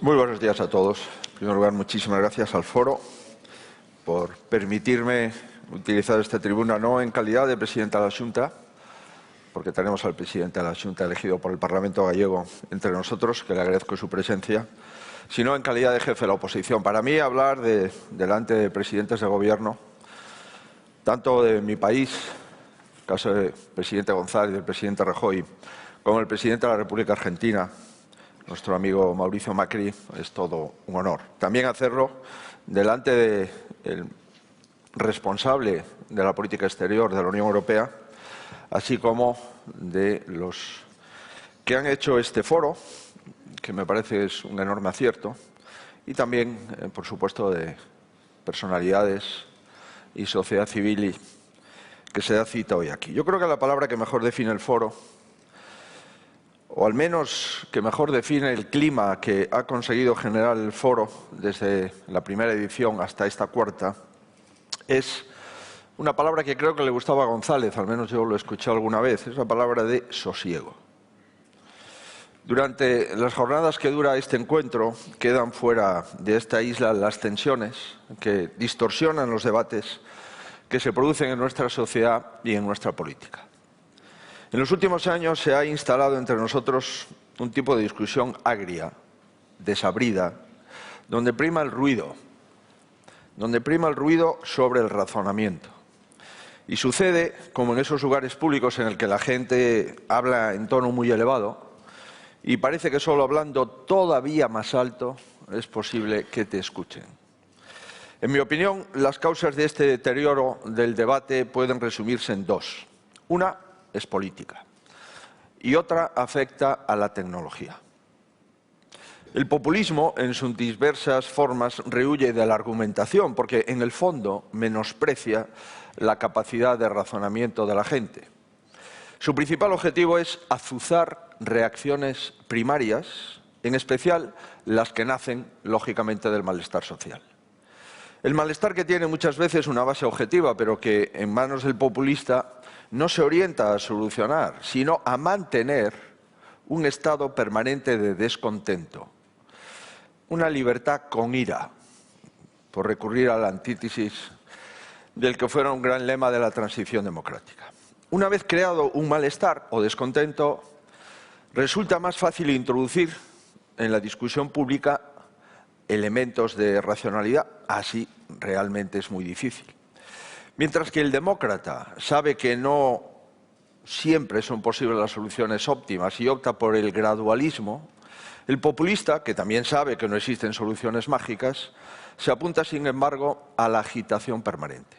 Muy buenos días a todos. En primer lugar, muchísimas gracias al Foro por permitirme utilizar esta tribuna no en calidad de presidente de la Xunta, porque tenemos al presidente de la Xunta elegido por el Parlamento gallego entre nosotros, que le agradezco su presencia, sino en calidad de jefe de la oposición. Para mí, hablar delante de presidentes de gobierno, tanto de mi país, el caso del presidente González y del presidente Rajoy, como el presidente de la República Argentina, nuestro amigo Mauricio Macri, es todo un honor. También hacerlo delante del responsable de la política exterior de la Unión Europea, así como de los que han hecho este foro, que me parece es un enorme acierto, y también, por supuesto, de personalidades y sociedad civil que se da cita hoy aquí. Yo creo que la palabra que mejor define el foro, o al menos que mejor define el clima que ha conseguido generar el foro desde la primera edición hasta esta cuarta, es una palabra que creo que le gustaba a González, al menos yo lo he escuchado alguna vez, es la palabra de sosiego. Durante las jornadas que dura este encuentro, quedan fuera de esta isla las tensiones que distorsionan los debates que se producen en nuestra sociedad y en nuestra política. En los últimos años se ha instalado entre nosotros un tipo de discusión agria, desabrida, donde prima el ruido sobre el razonamiento. Y sucede, como en esos lugares públicos en el que la gente habla en tono muy elevado, y parece que solo hablando todavía más alto es posible que te escuchen. En mi opinión, las causas de este deterioro del debate pueden resumirse en dos. Una es política y otra afecta a la tecnología. El populismo, en sus diversas formas, rehúye de la argumentación porque, en el fondo, menosprecia la capacidad de razonamiento de la gente. Su principal objetivo es azuzar reacciones primarias, en especial las que nacen, lógicamente, del malestar social. El malestar que tiene muchas veces una base objetiva, pero que en manos del populista no se orienta a solucionar, sino a mantener un estado permanente de descontento, una libertad con ira, por recurrir a la antítesis del que fuera un gran lema de la transición democrática. Una vez creado un malestar o descontento, resulta más fácil introducir en la discusión pública elementos de racionalidad, así realmente es muy difícil. Mientras que el demócrata sabe que no siempre son posibles las soluciones óptimas y opta por el gradualismo, el populista, que también sabe que no existen soluciones mágicas, se apunta, sin embargo, a la agitación permanente.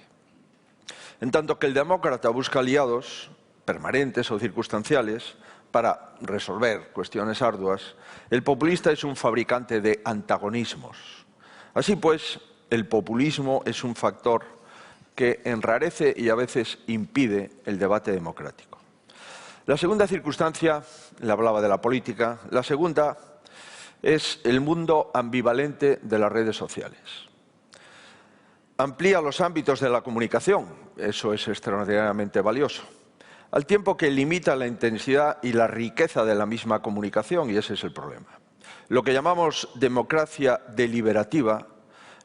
En tanto que el demócrata busca aliados permanentes o circunstanciales para resolver cuestiones arduas, el populista es un fabricante de antagonismos. Así pues, el populismo es un factor que enrarece y a veces impide el debate democrático. La segunda circunstancia, le hablaba de la política, la segunda es el mundo ambivalente de las redes sociales. Amplía los ámbitos de la comunicación, eso es extraordinariamente valioso, al tiempo que limita la intensidad y la riqueza de la misma comunicación, y ese es el problema. Lo que llamamos democracia deliberativa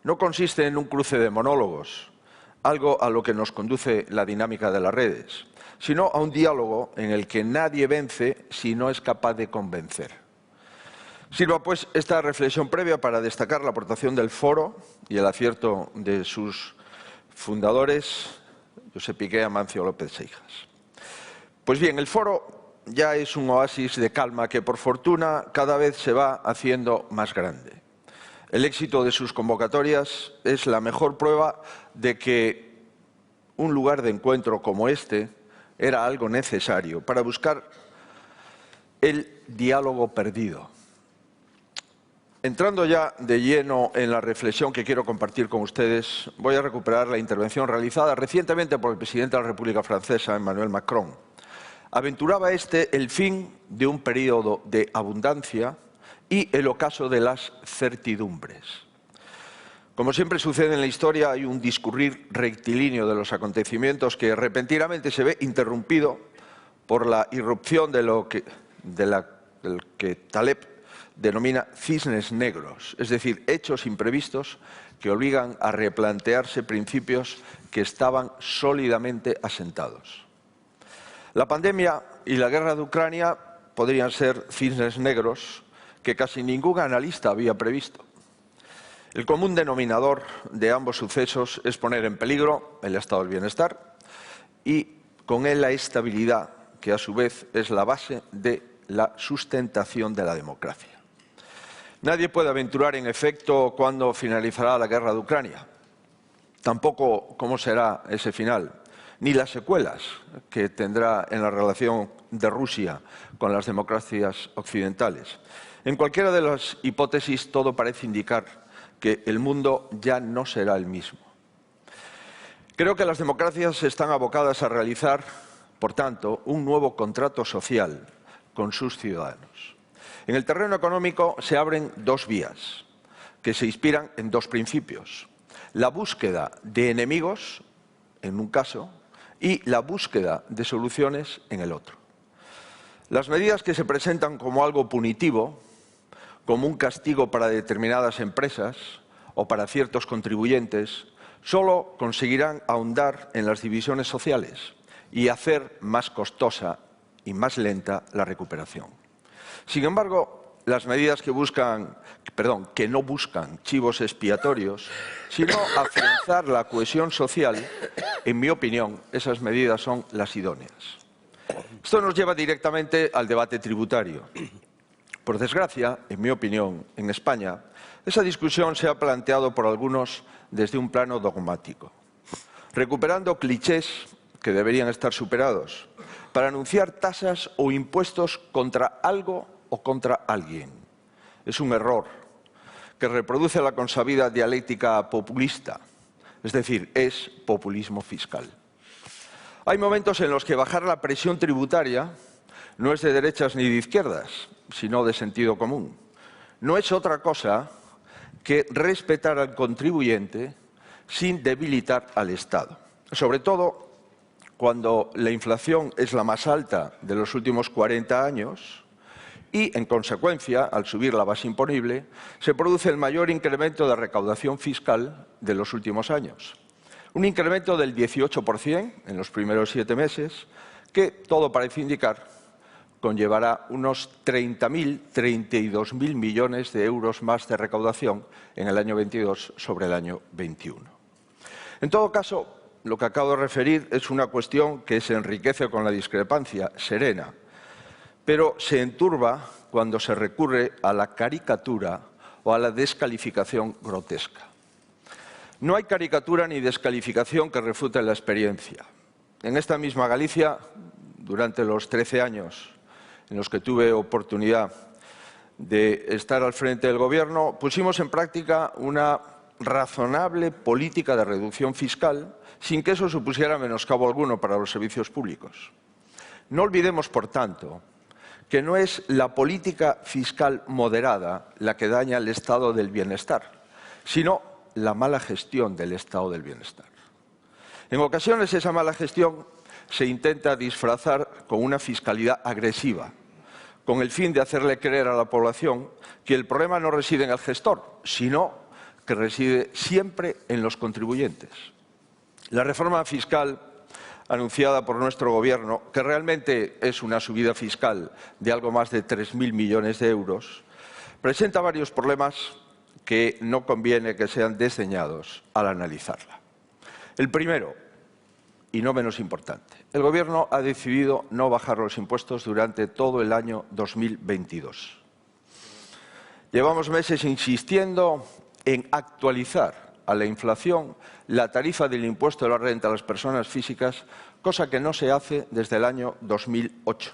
no consiste en un cruce de monólogos, algo a lo que nos conduce la dinámica de las redes, sino a un diálogo en el que nadie vence si no es capaz de convencer. Sirva pues esta reflexión previa para destacar la aportación del Foro y el acierto de sus fundadores, Josep Piqué y Amancio López Seijas. Pues bien, el Foro ya es un oasis de calma que, por fortuna, cada vez se va haciendo más grande. El éxito de sus convocatorias es la mejor prueba de que un lugar de encuentro como este era algo necesario para buscar el diálogo perdido. Entrando ya de lleno en la reflexión que quiero compartir con ustedes, voy a recuperar la intervención realizada recientemente por el presidente de la República Francesa, Emmanuel Macron. Aventuraba el fin de un periodo de abundancia y el ocaso de las certidumbres. Como siempre sucede en la historia, hay un discurrir rectilíneo de los acontecimientos que repentinamente se ve interrumpido por la irrupción del que Taleb denomina cisnes negros, es decir, hechos imprevistos que obligan a replantearse principios que estaban sólidamente asentados. La pandemia y la guerra de Ucrania podrían ser cisnes negros que casi ningún analista había previsto. El común denominador de ambos sucesos es poner en peligro el estado del bienestar y con él la estabilidad, que a su vez es la base de la sustentación de la democracia. Nadie puede aventurar, en efecto, cuándo finalizará la guerra de Ucrania, tampoco cómo será ese final, ni las secuelas que tendrá en la relación de Rusia con las democracias occidentales. En cualquiera de las hipótesis, todo parece indicar que el mundo ya no será el mismo. Creo que las democracias están abocadas a realizar, por tanto, un nuevo contrato social con sus ciudadanos. En el terreno económico se abren dos vías que se inspiran en dos principios: la búsqueda de enemigos, en un caso, y la búsqueda de soluciones en el otro. Las medidas que se presentan como algo punitivo, como un castigo para determinadas empresas o para ciertos contribuyentes, solo conseguirán ahondar en las divisiones sociales y hacer más costosa y más lenta la recuperación. Sin embargo, las medidas que no buscan chivos expiatorios, sino afianzar la cohesión social, en mi opinión, esas medidas son las idóneas. Esto nos lleva directamente al debate tributario. Por desgracia, en mi opinión, en España, esa discusión se ha planteado por algunos desde un plano dogmático, recuperando clichés que deberían estar superados, para anunciar tasas o impuestos contra algo o contra alguien. Es un error que reproduce la consabida dialéctica populista, es decir, es populismo fiscal. Hay momentos en los que bajar la presión tributaria no es de derechas ni de izquierdas, sino de sentido común. No es otra cosa que respetar al contribuyente sin debilitar al Estado. Sobre todo cuando la inflación es la más alta de los últimos 40 años y, en consecuencia, al subir la base imponible, se produce el mayor incremento de recaudación fiscal de los últimos años. Un incremento del 18% en los primeros 7 meses que, todo parece indicar, conllevará unos 32.000 millones de euros más de recaudación en el año 22 sobre el año 21. En todo caso, lo que acabo de referir es una cuestión que se enriquece con la discrepancia serena, pero se enturba cuando se recurre a la caricatura o a la descalificación grotesca. No hay caricatura ni descalificación que refute la experiencia. En esta misma Galicia, durante los 13 años en los que tuve oportunidad de estar al frente del Gobierno, pusimos en práctica una razonable política de reducción fiscal sin que eso supusiera menoscabo alguno para los servicios públicos. No olvidemos, por tanto, que no es la política fiscal moderada la que daña el estado del bienestar, sino la mala gestión del estado del bienestar. En ocasiones esa mala gestión se intenta disfrazar con una fiscalidad agresiva, con el fin de hacerle creer a la población que el problema no reside en el gestor, sino que reside siempre en los contribuyentes. La reforma fiscal anunciada por nuestro Gobierno, que realmente es una subida fiscal de algo más de 3.000 millones de euros, presenta varios problemas que no conviene que sean desdeñados al analizarla. El primero, y no menos importante, el Gobierno ha decidido no bajar los impuestos durante todo el año 2022. Llevamos meses insistiendo en actualizar a la inflación la tarifa del impuesto de la renta a las personas físicas, cosa que no se hace desde el año 2008.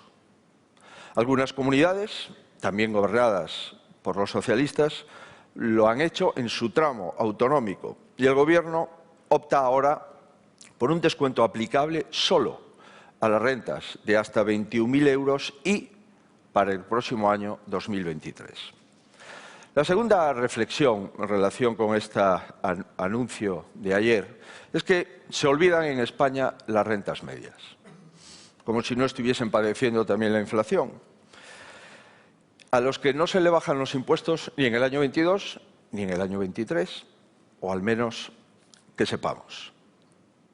Algunas comunidades, también gobernadas por los socialistas, lo han hecho en su tramo autonómico y el Gobierno opta ahora por un descuento aplicable solo a las rentas de hasta 21.000 euros y para el próximo año 2023. La segunda reflexión en relación con este anuncio de ayer es que se olvidan en España las rentas medias, como si no estuviesen padeciendo también la inflación. a los que no se le bajan los impuestos ni en el año 22 ni en el año 23, o al menos que sepamos.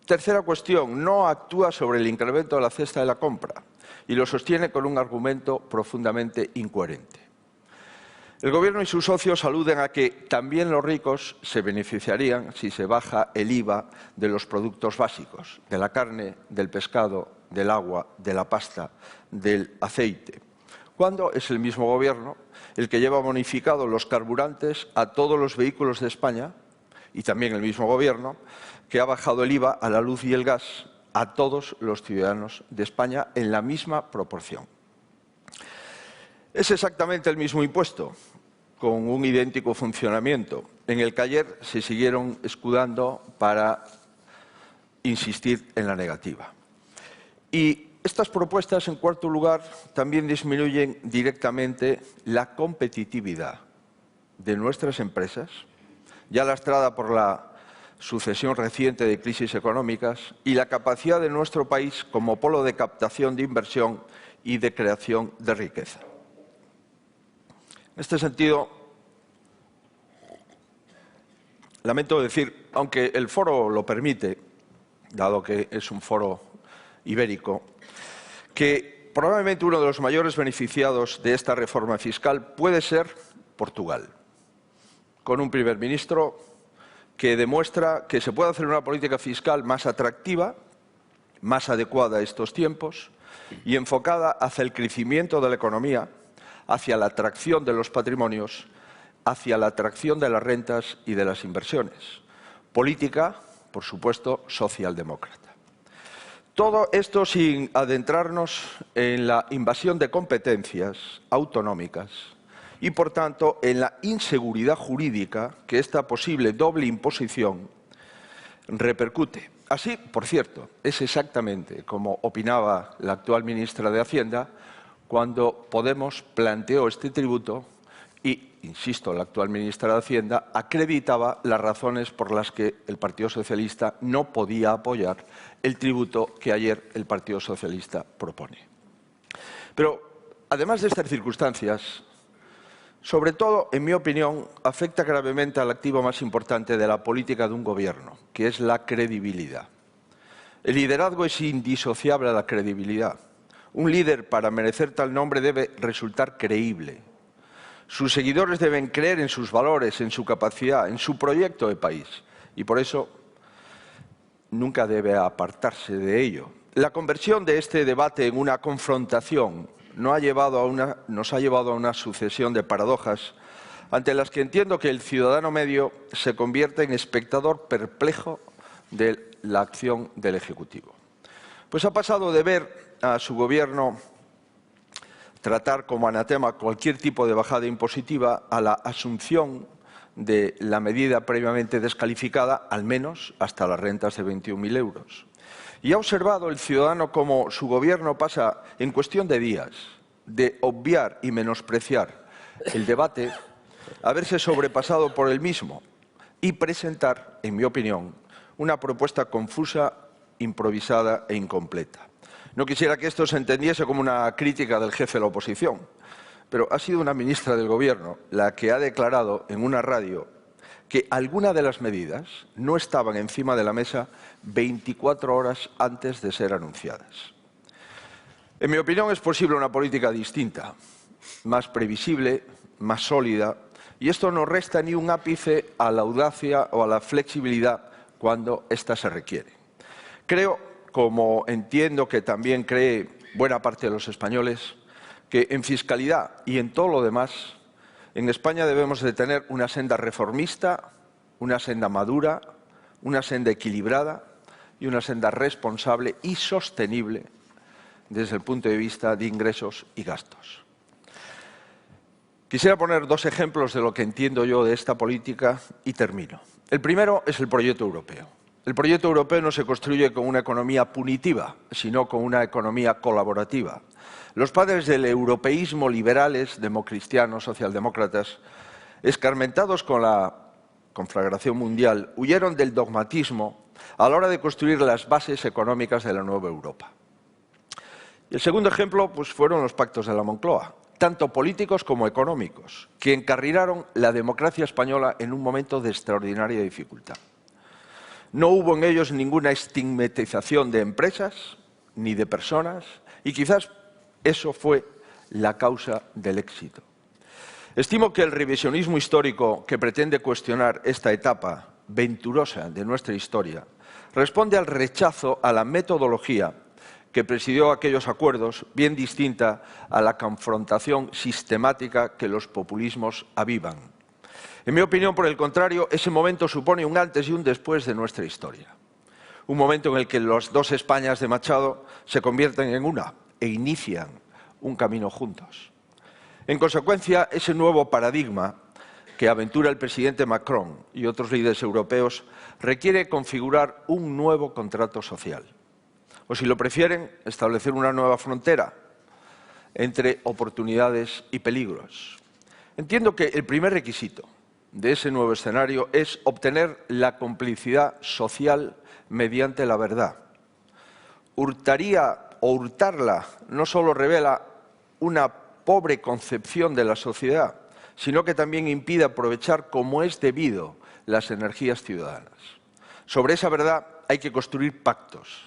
Tercera cuestión, no actúa sobre el incremento de la cesta de la compra y lo sostiene con un argumento profundamente incoherente. El Gobierno y sus socios aluden a que también los ricos se beneficiarían si se baja el IVA de los productos básicos, de la carne, del pescado, del agua, de la pasta, del aceite, cuando es el mismo Gobierno el que lleva bonificados los carburantes a todos los vehículos de España y también el mismo Gobierno que ha bajado el IVA a la luz y el gas a todos los ciudadanos de España en la misma proporción. Es exactamente el mismo impuesto, con un idéntico funcionamiento, en el que ayer se siguieron escudando para insistir en la negativa. Y estas propuestas, en cuarto lugar, también disminuyen directamente la competitividad de nuestras empresas, ya lastrada por la sucesión reciente de crisis económicas, y la capacidad de nuestro país como polo de captación de inversión y de creación de riqueza. En este sentido, lamento decir, aunque el foro lo permite, dado que es un foro ibérico, que probablemente uno de los mayores beneficiados de esta reforma fiscal puede ser Portugal, con un primer ministro que demuestra que se puede hacer una política fiscal más atractiva, más adecuada a estos tiempos y enfocada hacia el crecimiento de la economía, hacia la atracción de los patrimonios, hacia la atracción de las rentas y de las inversiones. Política, por supuesto, socialdemócrata. Todo esto sin adentrarnos en la invasión de competencias autonómicas y, por tanto, en la inseguridad jurídica que esta posible doble imposición repercute. Así, por cierto, es exactamente como opinaba la actual ministra de Hacienda cuando Podemos planteó este tributo y, insisto, la actual ministra de Hacienda acreditaba las razones por las que el Partido Socialista no podía apoyar el tributo que ayer el Partido Socialista propone. Pero, además de estas circunstancias, sobre todo, en mi opinión, afecta gravemente al activo más importante de la política de un gobierno, que es la credibilidad. El liderazgo es indisociable a la credibilidad. Un líder, para merecer tal nombre, debe resultar creíble. Sus seguidores deben creer en sus valores, en su capacidad, en su proyecto de país. Y por eso nunca debe apartarse de ello. La conversión de este debate en una confrontación nos ha llevado a una sucesión de paradojas ante las que entiendo que el ciudadano medio se convierte en espectador perplejo de la acción del Ejecutivo. Pues ha pasado de ver a su Gobierno tratar como anatema cualquier tipo de bajada impositiva a la asunción de la medida previamente descalificada, al menos hasta las rentas de 21.000 euros. Y ha observado el ciudadano cómo su Gobierno pasa, en cuestión de días, de obviar y menospreciar el debate, a verse sobrepasado por el mismo y presentar, en mi opinión, una propuesta confusa, improvisada e incompleta. No quisiera que esto se entendiese como una crítica del jefe de la oposición, pero ha sido una ministra del Gobierno la que ha declarado en una radio que algunas de las medidas no estaban encima de la mesa 24 horas antes de ser anunciadas. En mi opinión, es posible una política distinta, más previsible, más sólida, y esto no resta ni un ápice a la audacia o a la flexibilidad cuando ésta se requiere. Creo, como entiendo que también cree buena parte de los españoles, que en fiscalidad y en todo lo demás, en España debemos de tener una senda reformista, una senda madura, una senda equilibrada y una senda responsable y sostenible desde el punto de vista de ingresos y gastos. Quisiera poner dos ejemplos de lo que entiendo yo de esta política y termino. El primero es el proyecto europeo. El proyecto europeo no se construye con una economía punitiva, sino con una economía colaborativa. Los padres del europeísmo liberales, democristianos, socialdemócratas, escarmentados con la conflagración mundial, huyeron del dogmatismo a la hora de construir las bases económicas de la nueva Europa. Y el segundo ejemplo fueron los pactos de la Moncloa, tanto políticos como económicos, que encarrilaron la democracia española en un momento de extraordinaria dificultad. No hubo en ellos ninguna estigmatización de empresas ni de personas, y quizás eso fue la causa del éxito. Estimo que el revisionismo histórico que pretende cuestionar esta etapa venturosa de nuestra historia responde al rechazo a la metodología que presidió aquellos acuerdos, bien distinta a la confrontación sistemática que los populismos avivan. En mi opinión, por el contrario, ese momento supone un antes y un después de nuestra historia. Un momento en el que las dos Españas de Machado se convierten en una e inician un camino juntos. En consecuencia, ese nuevo paradigma que aventura el presidente Macron y otros líderes europeos requiere configurar un nuevo contrato social. O si lo prefieren, establecer una nueva frontera entre oportunidades y peligros. Entiendo que el primer requisito de ese nuevo escenario es obtener la complicidad social mediante la verdad. Hurtarla no solo revela una pobre concepción de la sociedad, sino que también impide aprovechar como es debido las energías ciudadanas. Sobre esa verdad hay que construir pactos.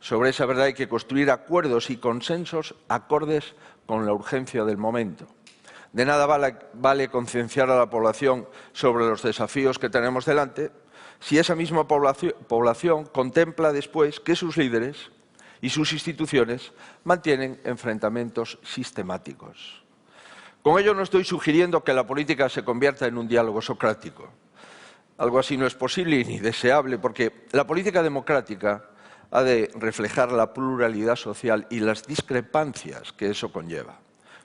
Sobre esa verdad hay que construir acuerdos y consensos acordes con la urgencia del momento. De nada vale concienciar a la población sobre los desafíos que tenemos delante si esa misma población contempla después que sus líderes y sus instituciones mantienen enfrentamientos sistemáticos. Con ello no estoy sugiriendo que la política se convierta en un diálogo socrático. Algo así no es posible ni deseable, porque la política democrática ha de reflejar la pluralidad social y las discrepancias que eso conlleva.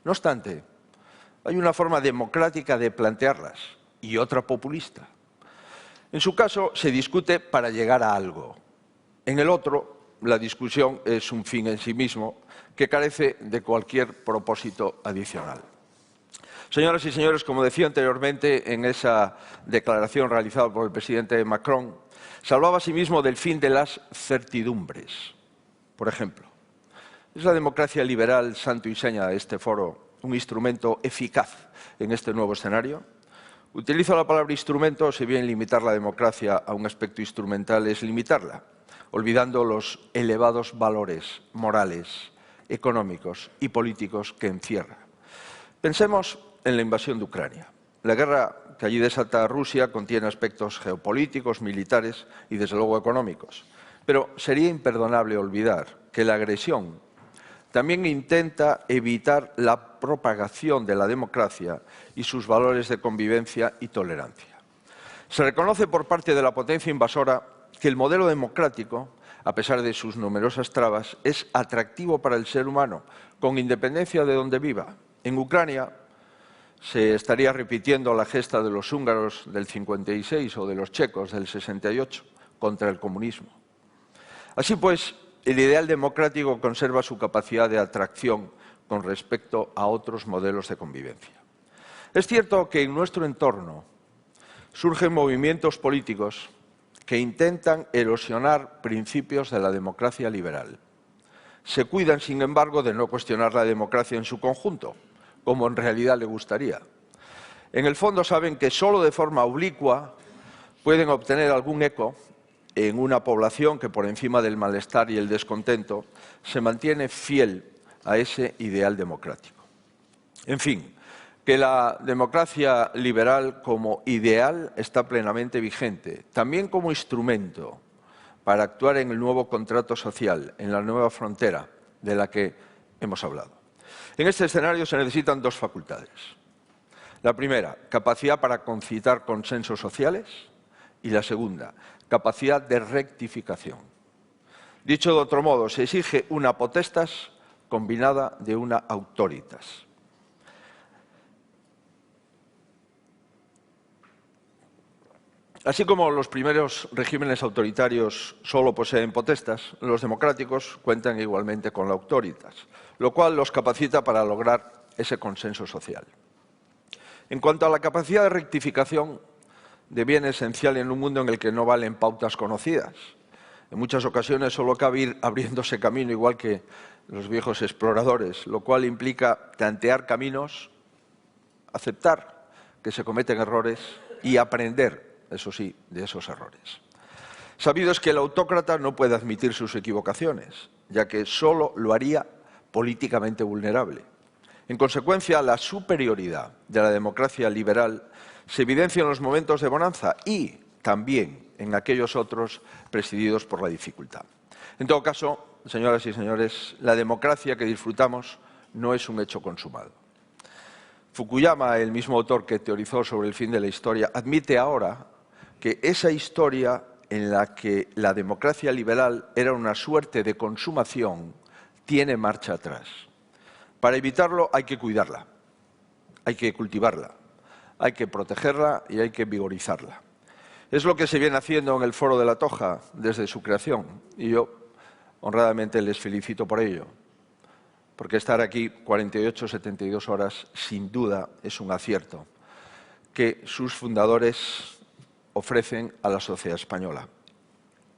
No obstante, hay una forma democrática de plantearlas y otra populista. En su caso, se discute para llegar a algo. En el otro, la discusión es un fin en sí mismo que carece de cualquier propósito adicional. Señoras y señores, como decía anteriormente en esa declaración realizada por el presidente Macron, se hablaba asimismo del fin de las certidumbres. Por ejemplo, ¿es la democracia liberal, santo y seña de este foro, un instrumento eficaz en este nuevo escenario? Utilizo la palabra instrumento, si bien limitar la democracia a un aspecto instrumental es limitarla, olvidando los elevados valores morales, económicos y políticos que encierra. Pensemos en la invasión de Ucrania. La guerra que allí desata Rusia contiene aspectos geopolíticos, militares y, desde luego, económicos. Pero sería imperdonable olvidar que la agresión también intenta evitar la propagación de la democracia y sus valores de convivencia y tolerancia. Se reconoce por parte de la potencia invasora que el modelo democrático, a pesar de sus numerosas trabas, es atractivo para el ser humano, con independencia de donde viva. En Ucrania se estaría repitiendo la gesta de los húngaros del 56 o de los checos del 68 contra el comunismo. Así pues, el ideal democrático conserva su capacidad de atracción con respecto a otros modelos de convivencia. Es cierto que en nuestro entorno surgen movimientos políticos que intentan erosionar principios de la democracia liberal. Se cuidan, sin embargo, de no cuestionar la democracia en su conjunto, como en realidad le gustaría. En el fondo saben que solo de forma oblicua pueden obtener algún eco en una población que, por encima del malestar y el descontento, se mantiene fiel a ese ideal democrático. En fin, que la democracia liberal como ideal está plenamente vigente, también como instrumento para actuar en el nuevo contrato social, en la nueva frontera de la que hemos hablado. En este escenario se necesitan dos facultades. La primera, capacidad para concitar consensos sociales, y la segunda, capacidad de rectificación. Dicho de otro modo, se exige una potestas combinada de una autoritas. Así como los primeros regímenes autoritarios solo poseen potestas, los democráticos cuentan igualmente con la autoritas, lo cual los capacita para lograr ese consenso social. En cuanto a la capacidad de rectificación, deviene esencial en un mundo en el que no valen pautas conocidas. En muchas ocasiones solo cabe ir abriéndose camino, igual que los viejos exploradores, lo cual implica tantear caminos, aceptar que se cometen errores y aprender, eso sí, de esos errores. Sabido es que el autócrata no puede admitir sus equivocaciones, ya que solo lo haría políticamente vulnerable. En consecuencia, la superioridad de la democracia liberal se evidencia en los momentos de bonanza y también en aquellos otros presididos por la dificultad. En todo caso, señoras y señores, la democracia que disfrutamos no es un hecho consumado. Fukuyama, el mismo autor que teorizó sobre el fin de la historia, admite ahora que esa historia en la que la democracia liberal era una suerte de consumación tiene marcha atrás. Para evitarlo hay que cuidarla, hay que cultivarla, hay que protegerla y hay que vigorizarla. Es lo que se viene haciendo en el Foro de la Toja desde su creación y yo honradamente les felicito por ello, porque estar aquí 48 o 72 horas sin duda es un acierto que sus fundadores ofrecen a la sociedad española,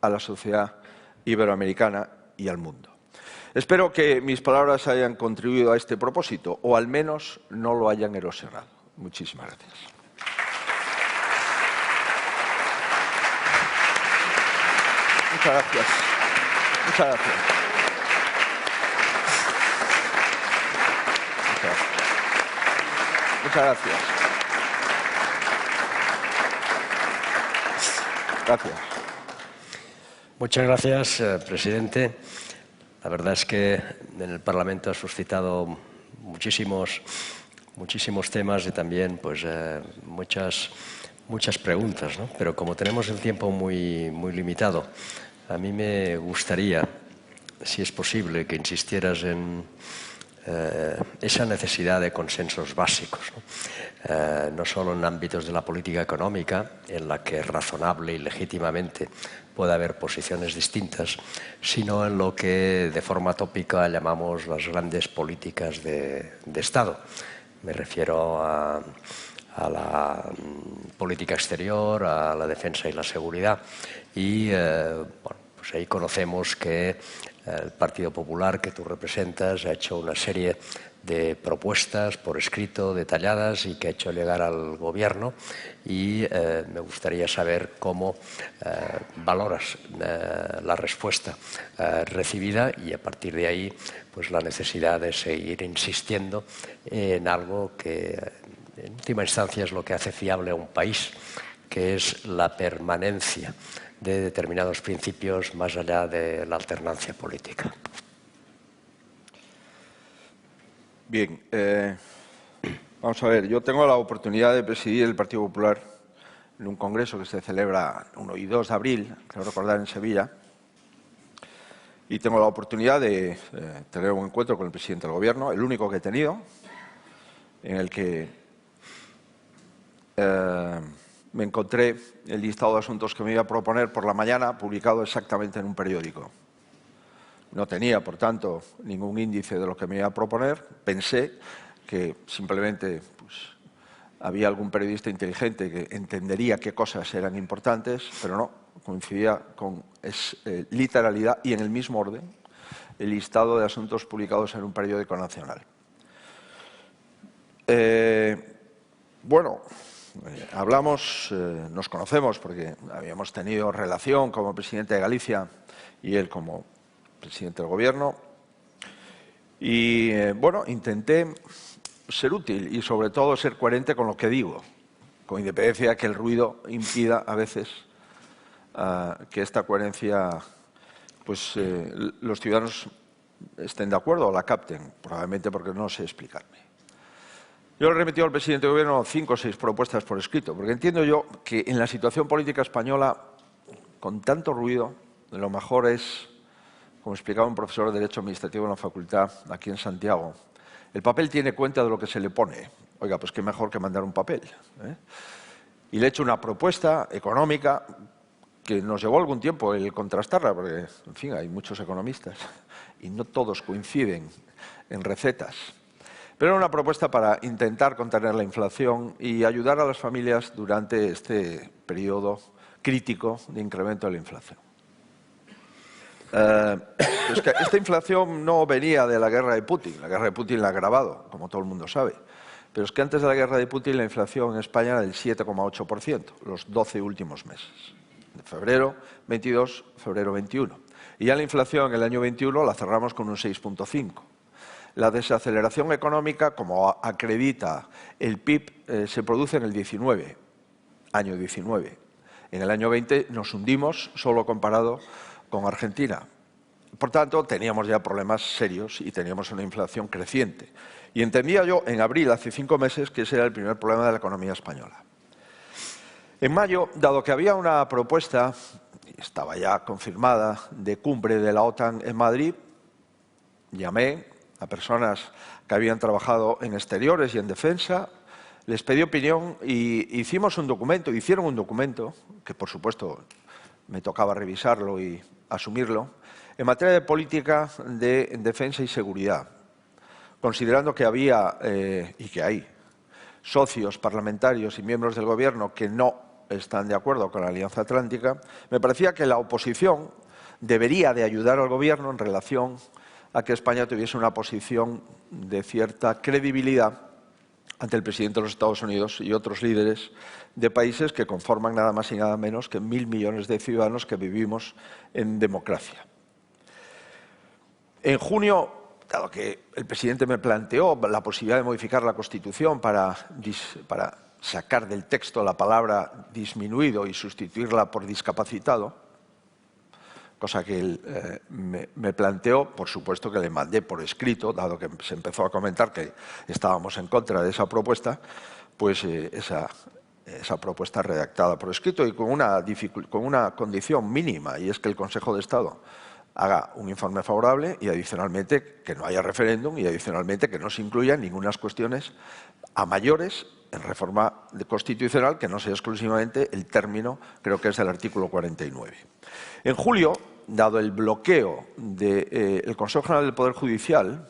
a la sociedad iberoamericana y al mundo. Espero que mis palabras hayan contribuido a este propósito o al menos no lo hayan erosionado. Muchísimas gracias. Muchas gracias. Muchas gracias. Muchas gracias. Gracias. Muchas gracias, presidente. La verdad es que en el Parlamento ha suscitado muchísimos temas y también pues, muchas preguntas, ¿no? Pero como tenemos el tiempo muy limitado, a mí me gustaría, si es posible, que insistieras en esa necesidad de consensos básicos, ¿no? No solo en ámbitos de la política económica, en la que razonable y legítimamente puede haber posiciones distintas, sino en lo que de forma tópica llamamos las grandes políticas de Estado. Me refiero a la política exterior, a la defensa y la seguridad. Y bueno, pues ahí conocemos que el Partido Popular que tú representas ha hecho una serie de propuestas por escrito detalladas y que ha hecho llegar al Gobierno y me gustaría saber cómo valoras la respuesta recibida y a partir de ahí pues la necesidad de seguir insistiendo en algo que en última instancia es lo que hace fiable a un país, que es la permanencia de determinados principios más allá de la alternancia política. Bien, vamos a ver, yo tengo la oportunidad de presidir el Partido Popular en un congreso que se celebra 1 y 2 de abril, creo recordar, en Sevilla, y tengo la oportunidad de tener un encuentro con el presidente del Gobierno, el único que he tenido, en el que me encontré el listado de asuntos que me iba a proponer por la mañana, publicado exactamente en un periódico. No tenía, por tanto, ningún índice de lo que me iba a proponer. Pensé que simplemente pues, había algún periodista inteligente que entendería qué cosas eran importantes, pero no, coincidía con literalidad y en el mismo orden el listado de asuntos publicados en un periódico nacional. Bueno, hablamos, nos conocemos porque habíamos tenido relación como presidente de Galicia y él como presidente del Gobierno. Y bueno, intenté ser útil y sobre todo ser coherente con lo que digo, con independencia de que el ruido impida a veces que esta coherencia, pues los ciudadanos estén de acuerdo o la capten, probablemente porque no sé explicarme. Yo le he remitido al presidente del Gobierno 5 o 6 propuestas por escrito, porque entiendo yo que en la situación política española, con tanto ruido, lo mejor es, como explicaba un profesor de Derecho Administrativo en la facultad aquí en Santiago, el papel tiene cuenta de lo que se le pone. Oiga, pues qué mejor que mandar un papel, ¿eh? Y le he hecho una propuesta económica que nos llevó algún tiempo el contrastarla, porque, en fin, hay muchos economistas y no todos coinciden en recetas. Pero era una propuesta para intentar contener la inflación y ayudar a las familias durante este periodo crítico de incremento de la inflación. Es que esta inflación no venía de la guerra de Putin. La guerra de Putin la ha agravado, como todo el mundo sabe. Pero es que antes de la guerra de Putin la inflación en España era del 7,8%, los 12 últimos meses. De febrero 22, febrero 21. Y ya la inflación en el año 21 la cerramos con un 6,5%. La desaceleración económica, como acredita el PIB, se produce en el 19, año 19. En el año 20 nos hundimos solo comparado con Argentina. Por tanto, teníamos ya problemas serios y teníamos una inflación creciente. Y entendía yo en abril, hace 5 meses, que ese era el primer problema de la economía española. En mayo, dado que había una propuesta, y estaba ya confirmada, de cumbre de la OTAN en Madrid, llamé a personas que habían trabajado en exteriores y en defensa, les pedí opinión y hicieron un documento, que por supuesto me tocaba revisarlo y asumirlo, en materia de política de defensa y seguridad, considerando que había y que hay socios parlamentarios y miembros del Gobierno que no están de acuerdo con la Alianza Atlántica, me parecía que la oposición debería de ayudar al Gobierno en relación a que España tuviese una posición de cierta credibilidad ante el presidente de los Estados Unidos y otros líderes de países que conforman nada más y nada menos que 1.000 millones de ciudadanos que vivimos en democracia. En junio, dado que el presidente me planteó la posibilidad de modificar la Constitución para sacar del texto la palabra disminuido y sustituirla por discapacitado, cosa que él me planteó, por supuesto que le mandé por escrito, dado que se empezó a comentar que estábamos en contra de esa propuesta, pues esa propuesta redactada por escrito y con una condición mínima, y es que el Consejo de Estado haga un informe favorable y adicionalmente que no haya referéndum y adicionalmente que no se incluyan ninguna cuestiones a mayores en reforma constitucional que no sea exclusivamente el término, creo que es el artículo 49. En julio, dado el bloqueo del Consejo General del Poder Judicial,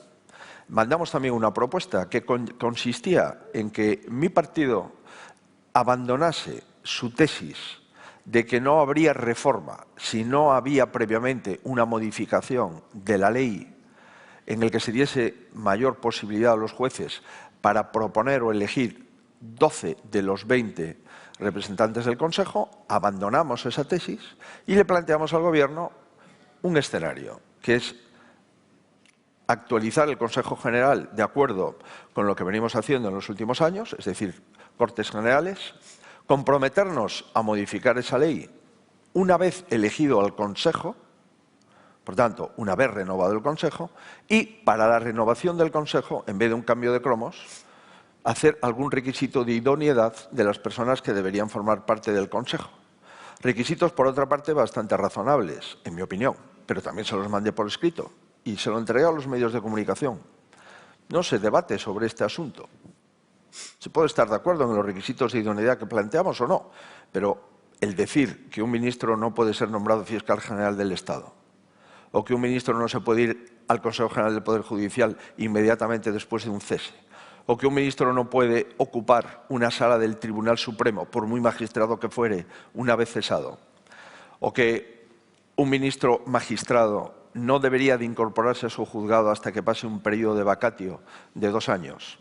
mandamos también una propuesta que consistía en que mi partido abandonase su tesis de que no habría reforma si no había previamente una modificación de la ley en el que se diese mayor posibilidad a los jueces para proponer o elegir 12 de los 20 representantes del Consejo, abandonamos esa tesis y le planteamos al Gobierno un escenario, que es actualizar el Consejo General de acuerdo con lo que venimos haciendo en los últimos años, es decir, Cortes Generales, comprometernos a modificar esa ley una vez elegido al Consejo, por tanto, una vez renovado el Consejo, y para la renovación del Consejo, en vez de un cambio de cromos, hacer algún requisito de idoneidad de las personas que deberían formar parte del Consejo. Requisitos, por otra parte, bastante razonables, en mi opinión, pero también se los mandé por escrito y se lo entregué a los medios de comunicación. No se debate sobre este asunto. Se puede estar de acuerdo en los requisitos de idoneidad que planteamos o no, pero el decir que un ministro no puede ser nombrado fiscal general del Estado o que un ministro no se puede ir al Consejo General del Poder Judicial inmediatamente después de un cese, o que un ministro no puede ocupar una sala del Tribunal Supremo, por muy magistrado que fuere, una vez cesado, o que un ministro magistrado no debería de incorporarse a su juzgado hasta que pase un periodo de vacatio de 2 años,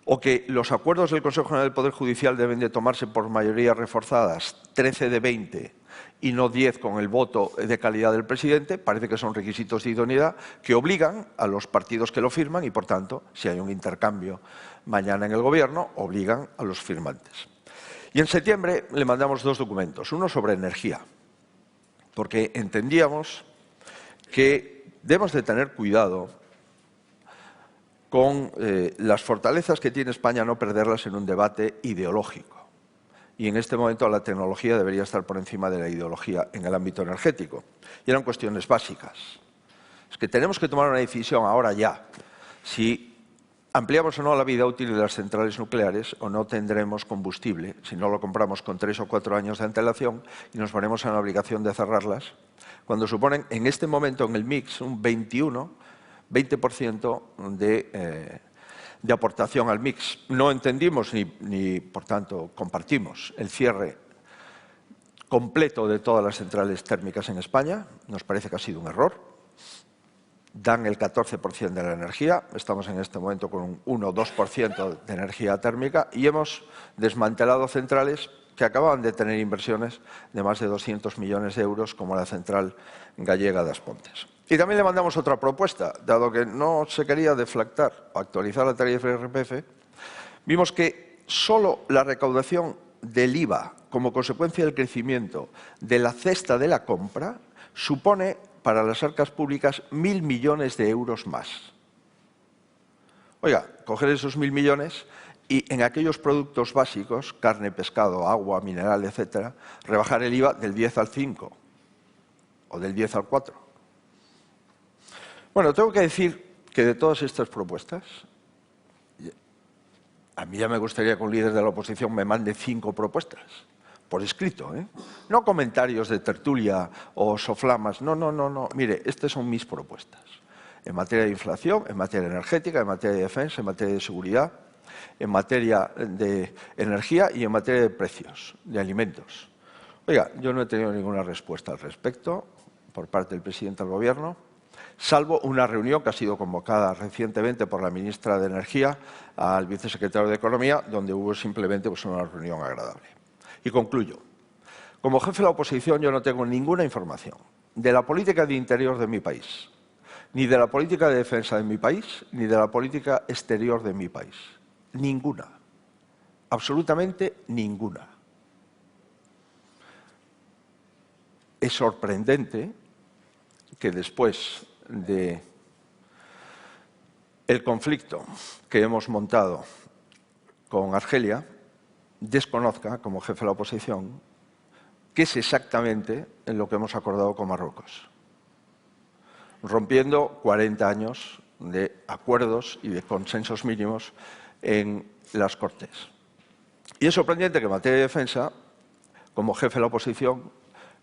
o que los acuerdos del Consejo General del Poder Judicial deben de tomarse por mayorías reforzadas, 13 de 20, y no 10 con el voto de calidad del presidente, parece que son requisitos de idoneidad que obligan a los partidos que lo firman y, por tanto, si hay un intercambio mañana en el Gobierno, obligan a los firmantes. Y en septiembre le mandamos 2 documentos, uno sobre energía, porque entendíamos que debemos de tener cuidado con las fortalezas que tiene España, no perderlas en un debate ideológico. Y en este momento la tecnología debería estar por encima de la ideología en el ámbito energético. Y eran cuestiones básicas. Es que tenemos que tomar una decisión ahora ya. Si ampliamos o no la vida útil de las centrales nucleares o no tendremos combustible, si no lo compramos con 3 o 4 años de antelación y nos ponemos en la obligación de cerrarlas, cuando suponen en este momento en el mix un 20% de aportación al mix. No entendimos ni por tanto compartimos el cierre completo de todas las centrales térmicas en España. Nos parece que ha sido un error. Dan el 14% de la energía. Estamos en este momento con un 1 o 2% de energía térmica y hemos desmantelado centrales que acababan de tener inversiones de más de 200 millones de euros, como la central gallega de As Pontes. Y también le mandamos otra propuesta, dado que no se quería deflactar o actualizar la tarifa de IRPF, vimos que solo la recaudación del IVA como consecuencia del crecimiento de la cesta de la compra supone para las arcas públicas 1.000 millones de euros más. Oiga, coger esos 1.000 millones y en aquellos productos básicos, carne, pescado, agua, mineral, etcétera, rebajar el IVA del 10 al 5 o del 10 al 4. Bueno, tengo que decir que de todas estas propuestas, a mí ya me gustaría que un líder de la oposición me mande 5 propuestas, por escrito, ¿eh? No comentarios de tertulia o soflamas, no. Mire, estas son mis propuestas. En materia de inflación, en materia energética, en materia de defensa, en materia de seguridad, en materia de energía y en materia de precios, de alimentos. Oiga, yo no he tenido ninguna respuesta al respecto por parte del presidente del Gobierno, salvo una reunión que ha sido convocada recientemente por la ministra de Energía al vicesecretario de Economía, donde hubo simplemente una reunión agradable. Y concluyo. Como jefe de la oposición yo no tengo ninguna información de la política de interior de mi país, ni de la política de defensa de mi país, ni de la política exterior de mi país. Ninguna. Absolutamente ninguna. Es sorprendente que después del conflicto que hemos montado con Argelia, desconozca, como jefe de la oposición, qué es exactamente en lo que hemos acordado con Marruecos, rompiendo 40 años de acuerdos y de consensos mínimos en las Cortes. Y es sorprendente que en materia de defensa, como jefe de la oposición,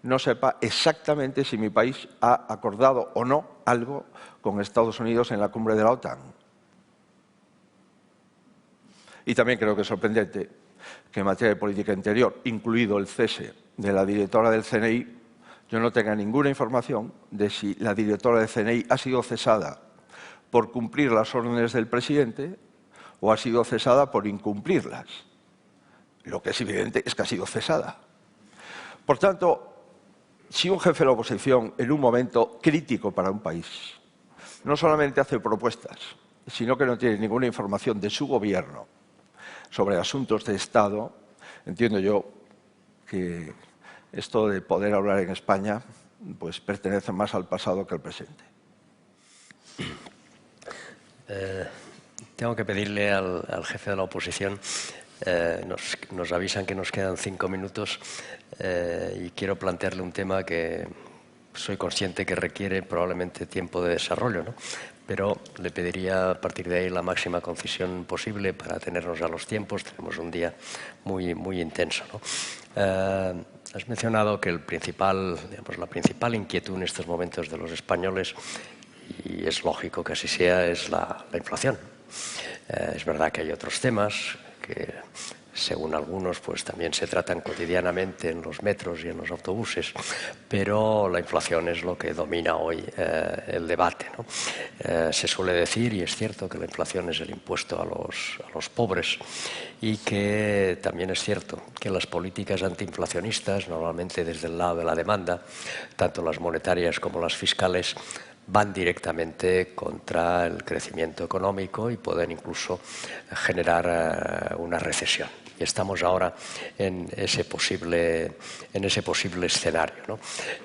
no sepa exactamente si mi país ha acordado o no algo con Estados Unidos en la cumbre de la OTAN. Y también creo que es sorprendente que en materia de política interior, incluido el cese de la directora del CNI, yo no tenga ninguna información de si la directora del CNI ha sido cesada por cumplir las órdenes del presidente o ha sido cesada por incumplirlas. Lo que es evidente es que ha sido cesada. Por tanto, si un jefe de la oposición, en un momento crítico para un país, no solamente hace propuestas, sino que no tiene ninguna información de su gobierno sobre asuntos de Estado, entiendo yo que esto de poder hablar en España pues pertenece más al pasado que al presente. Tengo que pedirle al jefe de la oposición, nos avisan que nos quedan 5 minutos y quiero plantearle un tema que soy consciente que requiere probablemente tiempo de desarrollo, ¿no? Pero le pediría a partir de ahí la máxima concisión posible para tenernos a los tiempos. Tenemos un día muy intenso, ¿no? Has mencionado que la principal inquietud en estos momentos de los españoles, y es lógico que así sea, es la inflación. Es verdad que hay otros temas que, según algunos, pues también se tratan cotidianamente en los metros y en los autobuses, pero la inflación es lo que domina hoy el debate, ¿no? Se suele decir, y es cierto, que la inflación es el impuesto a los pobres, y que también es cierto que las políticas antiinflacionistas, normalmente desde el lado de la demanda, tanto las monetarias como las fiscales, van directamente contra el crecimiento económico y pueden incluso generar una recesión. Y estamos ahora en ese posible escenario, ¿no?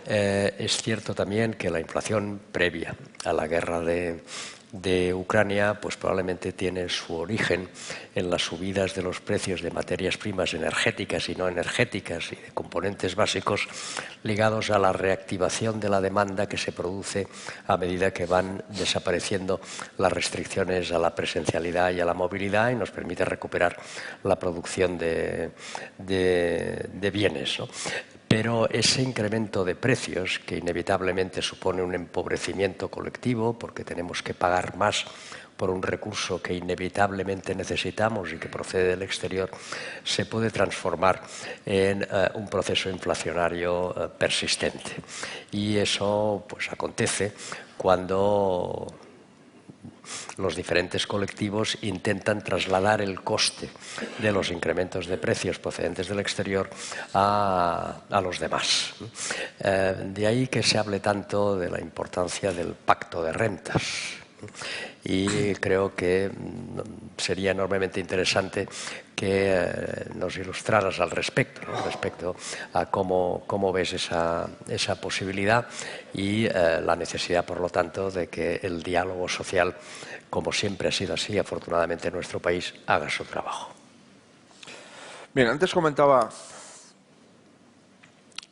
Es cierto también que la inflación previa a la guerra de Ucrania pues probablemente tiene su origen en las subidas de los precios de materias primas energéticas y no energéticas y de componentes básicos ligados a la reactivación de la demanda que se produce a medida que van desapareciendo las restricciones a la presencialidad y a la movilidad y nos permite recuperar la producción de bienes, ¿no? Pero ese incremento de precios, que inevitablemente supone un empobrecimiento colectivo, porque tenemos que pagar más por un recurso que inevitablemente necesitamos y que procede del exterior, se puede transformar en un proceso inflacionario persistente. Y eso pues acontece cuando los diferentes colectivos intentan trasladar el coste de los incrementos de precios procedentes del exterior a los demás. De ahí que se hable tanto de la importancia del pacto de rentas. Y creo que sería enormemente interesante que nos ilustraras al respecto, ¿no? Respecto a cómo ves esa posibilidad y la necesidad, por lo tanto, de que el diálogo social, como siempre ha sido así, afortunadamente en nuestro país, haga su trabajo. Bien, antes comentaba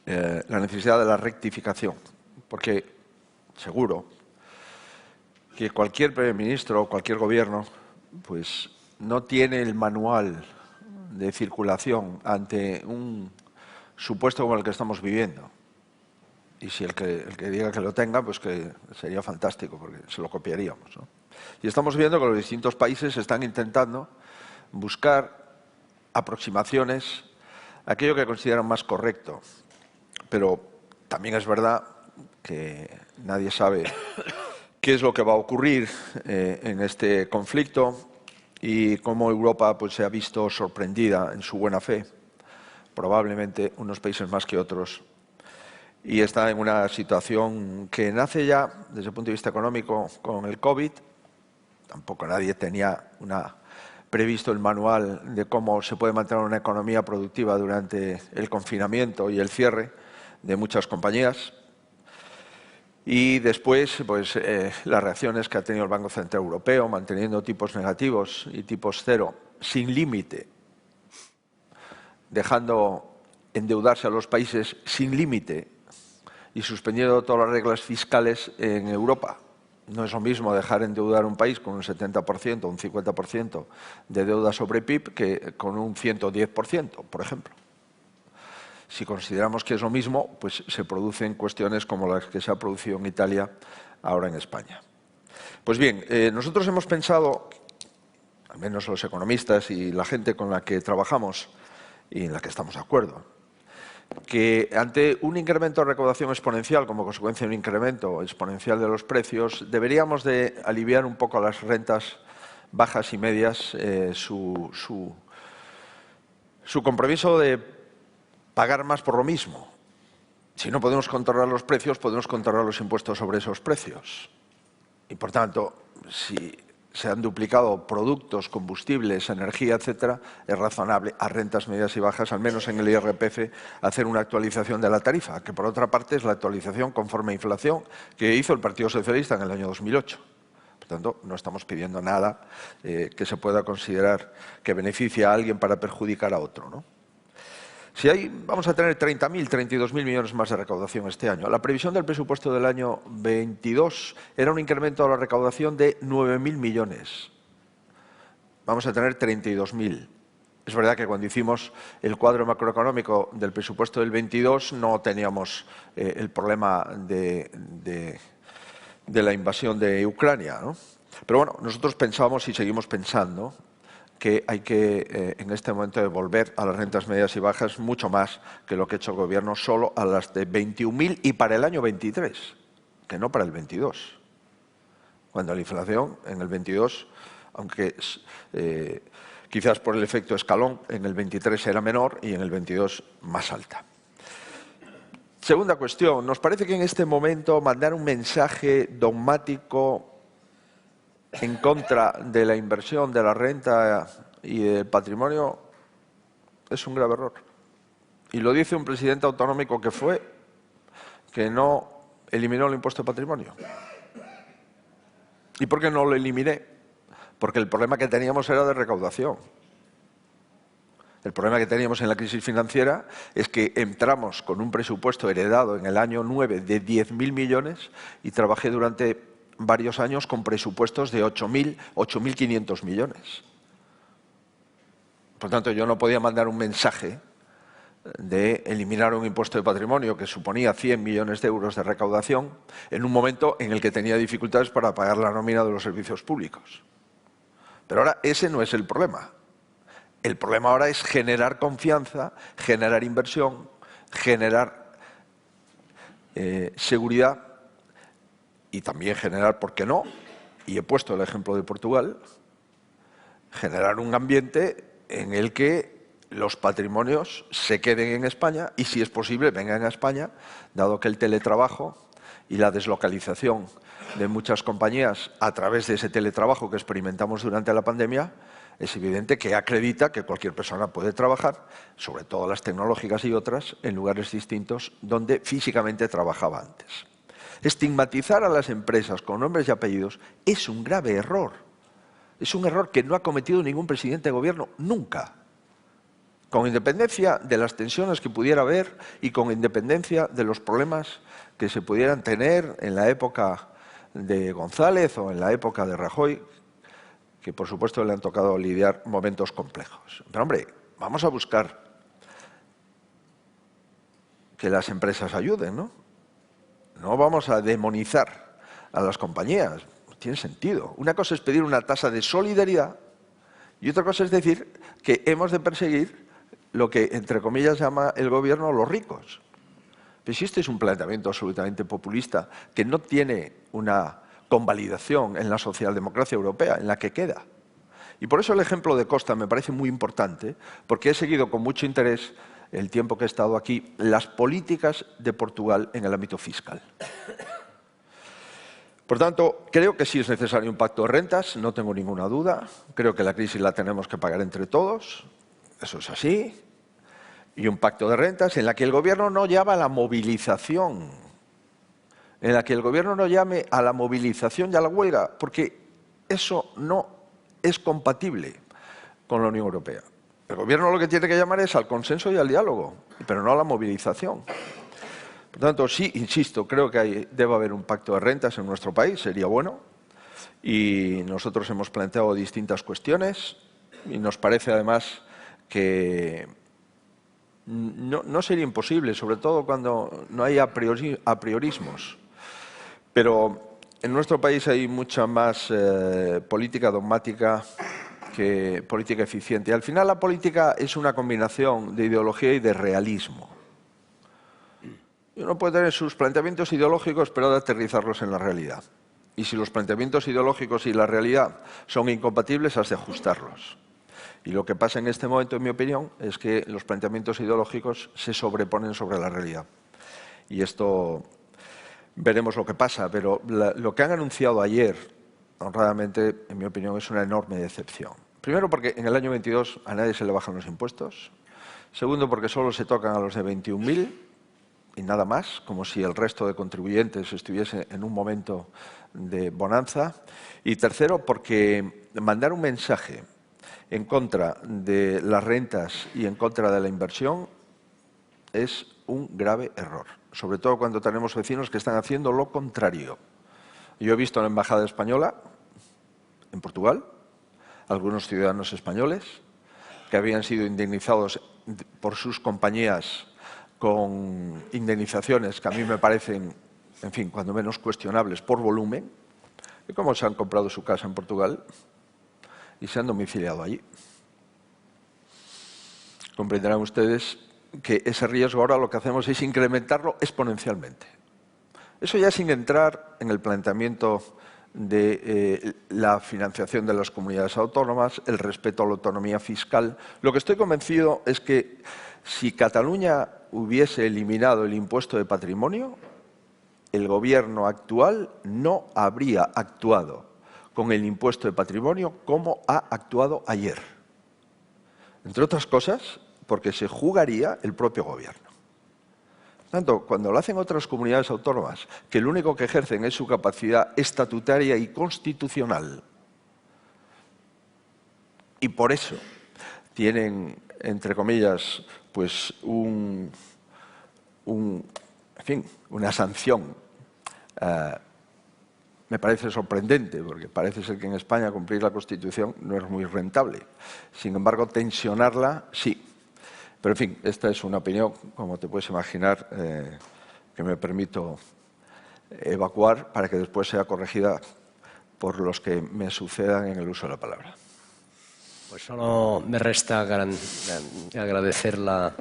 la necesidad de la rectificación, porque seguro que cualquier primer ministro o cualquier gobierno pues no tiene el manual de circulación ante un supuesto como el que estamos viviendo. Y si el que diga que lo tenga, pues que sería fantástico, porque se lo copiaríamos, ¿no? Y estamos viendo que los distintos países están intentando buscar aproximaciones a aquello que consideran más correcto. Pero también es verdad que nadie sabe qué es lo que va a ocurrir en este conflicto y cómo Europa pues, se ha visto sorprendida en su buena fe, probablemente unos países más que otros, y está en una situación que nace ya desde el punto de vista económico con el COVID. Tampoco nadie tenía previsto el manual de cómo se puede mantener una economía productiva durante el confinamiento y el cierre de muchas compañías. Y después, pues, las reacciones que ha tenido el Banco Central Europeo, manteniendo tipos negativos y tipos cero sin límite, dejando endeudarse a los países sin límite y suspendiendo todas las reglas fiscales en Europa. No es lo mismo dejar endeudar un país con un 70% o un 50% de deuda sobre PIB que con un 110%, por ejemplo. Si consideramos que es lo mismo, pues se producen cuestiones como las que se ha producido en Italia, ahora en España. Pues bien, nosotros hemos pensado, al menos los economistas y la gente con la que trabajamos y en la que estamos de acuerdo, que ante un incremento de recaudación exponencial como consecuencia de un incremento exponencial de los precios, deberíamos de aliviar un poco a las rentas bajas y medias su compromiso de pagar más por lo mismo. Si no podemos controlar los precios, podemos controlar los impuestos sobre esos precios. Y, por tanto, si se han duplicado productos, combustibles, energía, etcétera, es razonable a rentas medias y bajas, al menos en el IRPF, hacer una actualización de la tarifa, que por otra parte es la actualización conforme a inflación que hizo el Partido Socialista en el año 2008. Por tanto, no estamos pidiendo nada que se pueda considerar que beneficia a alguien para perjudicar a otro, ¿no? Si vamos a tener 30.000, 32.000 millones más de recaudación este año. La previsión del presupuesto del año 22 era un incremento de la recaudación de 9.000 millones. Vamos a tener 32.000. Es verdad que cuando hicimos el cuadro macroeconómico del presupuesto del 22 no teníamos el problema de la invasión de Ucrania, ¿no? Pero bueno, nosotros pensamos y seguimos pensando que hay que, en este momento, devolver a las rentas medias y bajas mucho más que lo que ha hecho el Gobierno, solo a las de 21.000 y para el año 23, que no para el 22. Cuando la inflación en el 22, aunque quizás por el efecto escalón, en el 23 era menor y en el 22 más alta. Segunda cuestión, nos parece que en este momento mandar un mensaje dogmático en contra de la inversión, de la renta y del patrimonio es un grave error. Y lo dice un presidente autonómico que no eliminó el impuesto de patrimonio. ¿Y por qué no lo eliminé? Porque el problema que teníamos era de recaudación. El problema que teníamos en la crisis financiera es que entramos con un presupuesto heredado en el año 9 de 10.000 millones y trabajé durante varios años con presupuestos de 8.500 millones. Por tanto, yo no podía mandar un mensaje de eliminar un impuesto de patrimonio que suponía 100 millones de euros de recaudación en un momento en el que tenía dificultades para pagar la nómina de los servicios públicos. Pero ahora ese no es el problema. El problema ahora es generar confianza, generar inversión, generar seguridad y también generar, ¿por qué no? Y he puesto el ejemplo de Portugal, generar un ambiente en el que los patrimonios se queden en España y, si es posible, vengan a España, dado que el teletrabajo y la deslocalización de muchas compañías a través de ese teletrabajo que experimentamos durante la pandemia, es evidente que acredita que cualquier persona puede trabajar, sobre todo las tecnológicas y otras, en lugares distintos donde físicamente trabajaba antes. Estigmatizar a las empresas con nombres y apellidos es un grave error. Es un error que no ha cometido ningún presidente de gobierno nunca. Con independencia de las tensiones que pudiera haber y con independencia de los problemas que se pudieran tener en la época de González o en la época de Rajoy, que por supuesto le han tocado lidiar momentos complejos. Pero hombre, vamos a buscar que las empresas ayuden, ¿no? No vamos a demonizar a las compañías, no tiene sentido. Una cosa es pedir una tasa de solidaridad y otra cosa es decir que hemos de perseguir lo que, entre comillas, llama el gobierno los ricos. Pero si este es un planteamiento absolutamente populista que no tiene una convalidación en la socialdemocracia europea, en la que queda. Y por eso el ejemplo de Costa me parece muy importante, porque he seguido con mucho interés, el tiempo que he estado aquí, las políticas de Portugal en el ámbito fiscal. Por tanto, creo que sí es necesario un pacto de rentas, no tengo ninguna duda. Creo que la crisis la tenemos que pagar entre todos, eso es así. Y un pacto de rentas en la que el Gobierno no llame a la movilización, en la que el Gobierno no llame a la movilización y a la huelga, porque eso no es compatible con la Unión Europea. El Gobierno lo que tiene que llamar es al consenso y al diálogo, pero no a la movilización. Por tanto, sí, insisto, creo que debe haber un pacto de rentas en nuestro país, sería bueno, y nosotros hemos planteado distintas cuestiones y nos parece además que no sería imposible, sobre todo cuando no hay apriorismos. Pero en nuestro país hay mucha más política dogmática que política eficiente. Y al final la política es una combinación de ideología y de realismo. Uno puede tener sus planteamientos ideológicos, pero ha de aterrizarlos en la realidad. Y si los planteamientos ideológicos y la realidad son incompatibles, has de ajustarlos. Y lo que pasa en este momento, en mi opinión, es que los planteamientos ideológicos se sobreponen sobre la realidad. Y esto veremos lo que pasa, pero lo que han anunciado ayer, honradamente, en mi opinión, es una enorme decepción. Primero, porque en el año 22 a nadie se le bajan los impuestos. Segundo, porque solo se tocan a los de 21.000 y nada más, como si el resto de contribuyentes estuviese en un momento de bonanza. Y tercero, porque mandar un mensaje en contra de las rentas y en contra de la inversión es un grave error, sobre todo cuando tenemos vecinos que están haciendo lo contrario. Yo he visto en la Embajada Española, en Portugal, algunos ciudadanos españoles que habían sido indemnizados por sus compañías con indemnizaciones que a mí me parecen, en fin, cuando menos cuestionables por volumen, y cómo se han comprado su casa en Portugal y se han domiciliado allí. Comprenderán ustedes que ese riesgo ahora lo que hacemos es incrementarlo exponencialmente. Eso ya sin entrar en el planteamiento de la financiación de las comunidades autónomas, el respeto a la autonomía fiscal. Lo que estoy convencido es que si Cataluña hubiese eliminado el impuesto de patrimonio, el gobierno actual no habría actuado con el impuesto de patrimonio como ha actuado ayer. Entre otras cosas, porque se jugaría el propio gobierno. Por tanto, cuando lo hacen otras comunidades autónomas, que lo único que ejercen es su capacidad estatutaria y constitucional, y por eso tienen, entre comillas, pues en fin, una sanción, me parece sorprendente, porque parece ser que en España cumplir la Constitución no es muy rentable. Sin embargo, tensionarla, sí. Pero, en fin, esta es una opinión, como te puedes imaginar, que me permito evacuar para que después sea corregida por los que me sucedan en el uso de la palabra. Pues solo me resta agradecer la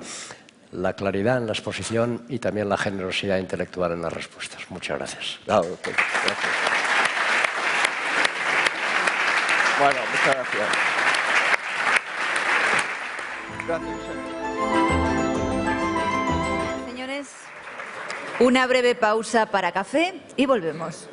claridad en la exposición y también la generosidad intelectual en las respuestas. Muchas gracias. Gracias. Bueno, muchas gracias. Gracias. Señores, una breve pausa para café y volvemos.